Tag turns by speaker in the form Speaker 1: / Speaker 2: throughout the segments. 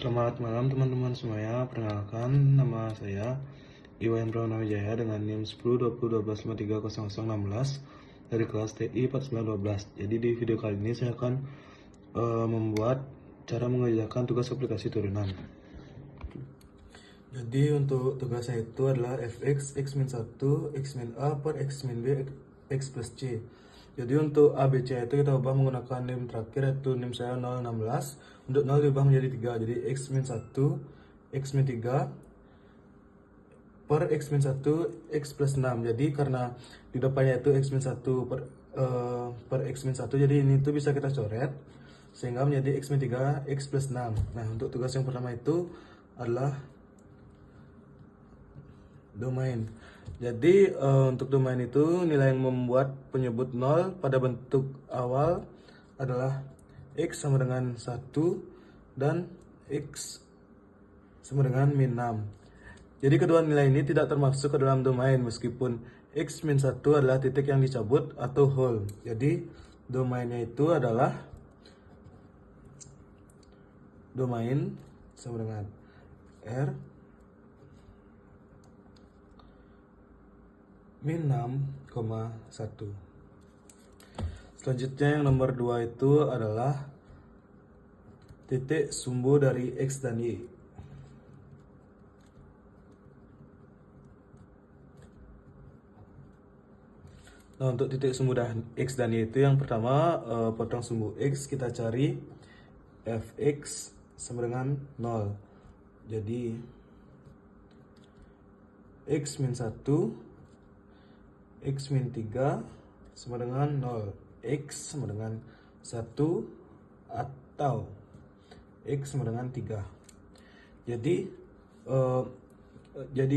Speaker 1: Selamat malam teman-teman semuanya. Perkenalkan, nama saya Iwan Prawijaya dengan NIM 102012530016 dari kelas TI 4912. Jadi di video kali ini saya akan membuat cara mengerjakan tugas aplikasi turunan. Jadi untuk tugasnya itu adalah fx x-1 x-a per x-b x plus c. Jadi untuk a, b, c itu kita ubah menggunakan NIM terakhir, yaitu NIM saya 016. Untuk 0 diubah menjadi 3. Jadi x-1 x-3 per x-1 x plus 6. Jadi karena di depannya itu x-1 per x-1, jadi ini tuh bisa kita coret sehingga menjadi x-3 x plus 6. Nah, untuk tugas yang pertama itu adalah domain. Jadi untuk domain itu nilai yang membuat penyebut 0 pada bentuk awal adalah x sama dengan 1 dan x sama dengan min 6. Jadi kedua nilai ini tidak termasuk ke dalam domain meskipun x min 1 adalah titik yang dicabut atau whole. Jadi domainnya itu adalah domain sama dengan r min 6,1. Selanjutnya yang nomor 2 itu adalah titik sumbu dari x dan y. Nah, untuk titik sumbu x dan y itu yang pertama potong sumbu x, kita cari fx sama dengan 0. Jadi x min 1 x min 3 sama dengan 0. X sama dengan 1 atau X sama dengan 3. Jadi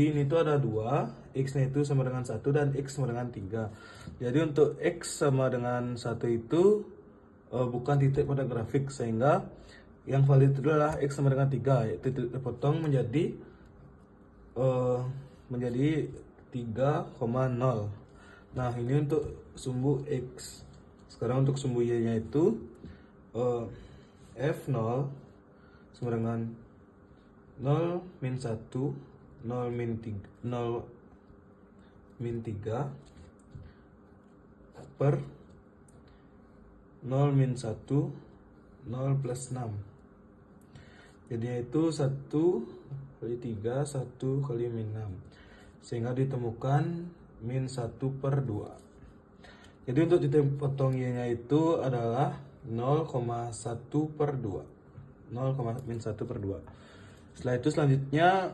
Speaker 1: ini tuh ada 2, X-nya itu sama dengan 1 dan X sama dengan 3. Jadi untuk X sama dengan 1 itu bukan titik pada grafik, sehingga yang valid itu adalah X sama dengan 3, yaitu dipotong menjadi 3,0. Nah, ini untuk sumbu X. Sekarang untuk sumbu Y-nya itu F0 sama dengan 0 min 1, 0 min 3, 0 min 3 per 0 min 1, 0 plus 6. Jadi itu 1 kali 3, 1 kali min 6. Sehingga ditemukan min 1 per 2. Jadi untuk titik potong Y-nya itu adalah 0,1 per 2. 0, min 1 per 2. Setelah itu selanjutnya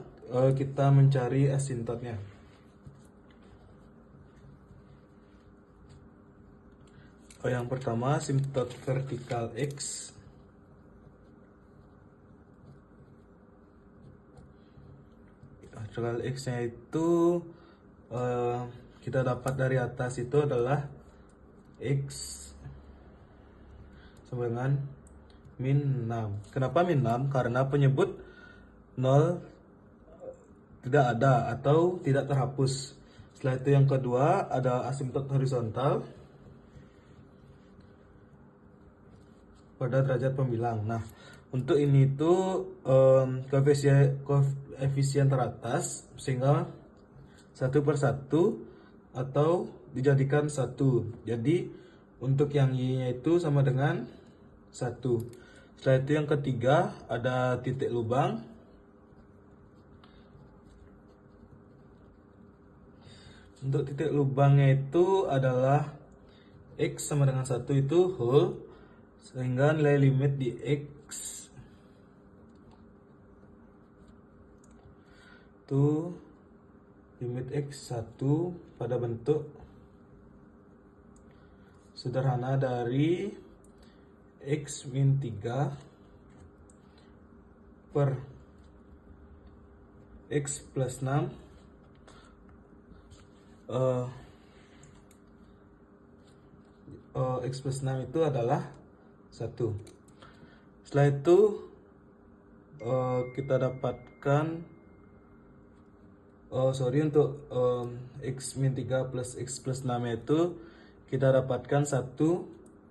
Speaker 1: kita mencari asintotnya. Yang pertama asintot vertikal X. Vertikal X-nya itu kita dapat dari atas itu adalah X sama dengan min 6. Kenapa min 6? Karena penyebut 0 tidak ada atau tidak terhapus. Setelah itu yang kedua ada asintot horizontal pada derajat pembilang. Nah, untuk ini itu koefisien teratas, sehingga 1 per 1 atau dijadikan 1. Jadi untuk yang Y-nya itu sama dengan 1. Setelah itu yang ketiga ada titik lubang. Untuk titik lubangnya itu adalah X sama dengan 1 itu whole, sehingga nilai limit di X itu limit X 1 pada bentuk sederhana dari X min 3 per X plus 6 X plus 6 itu adalah 1. Setelah itu kita dapatkan untuk X min 3 plus X plus 6 itu kita dapatkan 1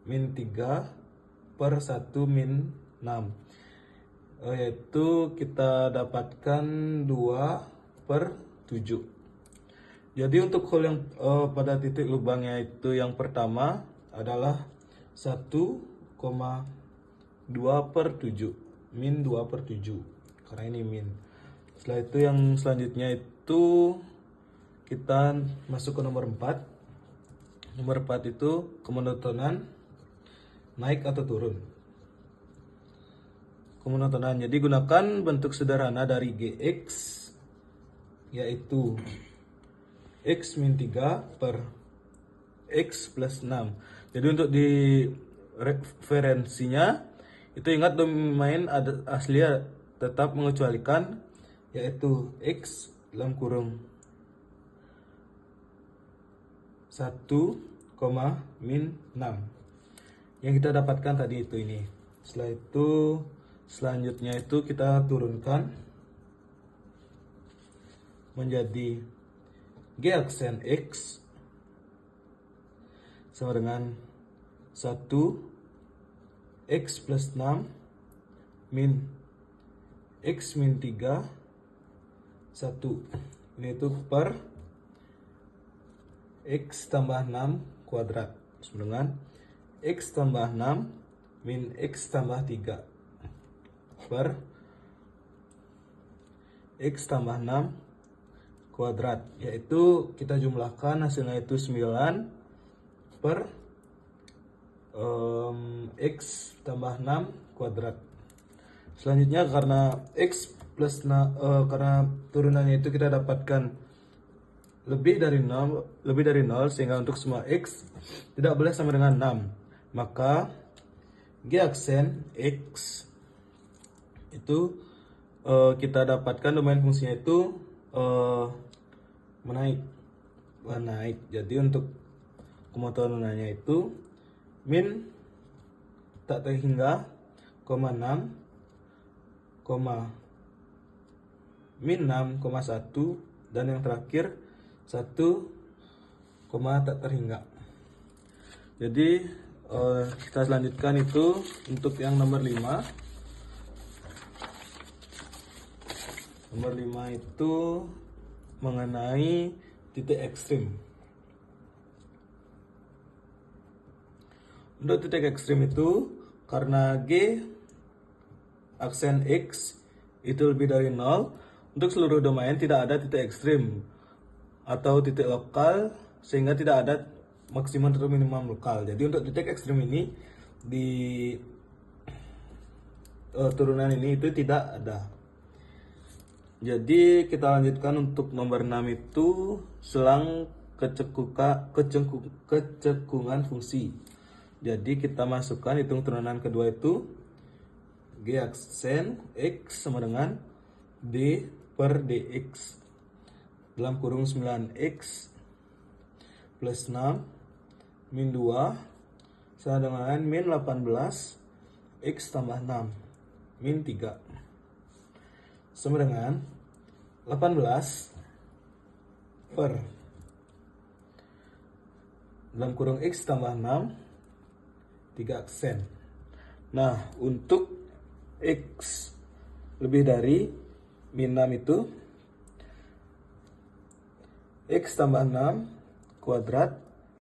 Speaker 1: min 3 per 1 min 6. yaitu kita dapatkan 2/7. Jadi untuk hal yang pada titik lubangnya itu yang pertama adalah 1,2/7, min 2/7, karena ini min. Setelah itu yang selanjutnya itu kita masuk ke nomor 4. Nomor 4 itu kemonotonan naik atau turun. Kemonotonan, jadi gunakan bentuk sederhana dari Gx, yaitu X min 3 per X plus 6. Jadi untuk di referensinya itu ingat domain asli tetap mengecualikan, yaitu X dalam kurung 1, min 6 yang kita dapatkan tadi itu ini. Setelah itu selanjutnya itu kita turunkan menjadi G aksen X sama dengan 1 X plus 6 min X min 3 1. Ini itu per X tambah 6 kuadrat sama dengan X tambah 6 min X tambah 3 per X tambah 6 kuadrat, yaitu kita jumlahkan hasilnya itu 9 per X tambah 6 kuadrat. Selanjutnya karena X plus karena turunannya itu kita dapatkan lebih dari 0 sehingga untuk semua X tidak boleh sama dengan 6, maka G aksen X itu kita dapatkan domain fungsinya itu menaik. Jadi untuk kemonotonannya itu min tak terhingga, 6, min 6,1, dan yang terakhir 1, tak terhingga. Jadi kita selanjutkan itu untuk yang nomor 5. Nomor 5 itu mengenai titik ekstrim. Untuk titik ekstrim itu karena G aksen X itu lebih dari 0, untuk seluruh domain tidak ada titik ekstrim atau titik lokal, sehingga tidak ada maksimum atau minimum lokal. Jadi untuk titik ekstrim ini di turunan ini itu tidak ada. Jadi kita lanjutkan untuk nomor 6 itu selang kecekungan fungsi. Jadi kita masukkan hitung turunan kedua itu G aksen X sama dengan D per DX dalam kurung 9X plus 6 min 2 sama dengan min 18 X tambah 6 min 3 sama dengan 18 per dalam kurung X tambah 6 3 aksen. Nah, untuk X lebih dari min 6 itu X tambah 6 kuadrat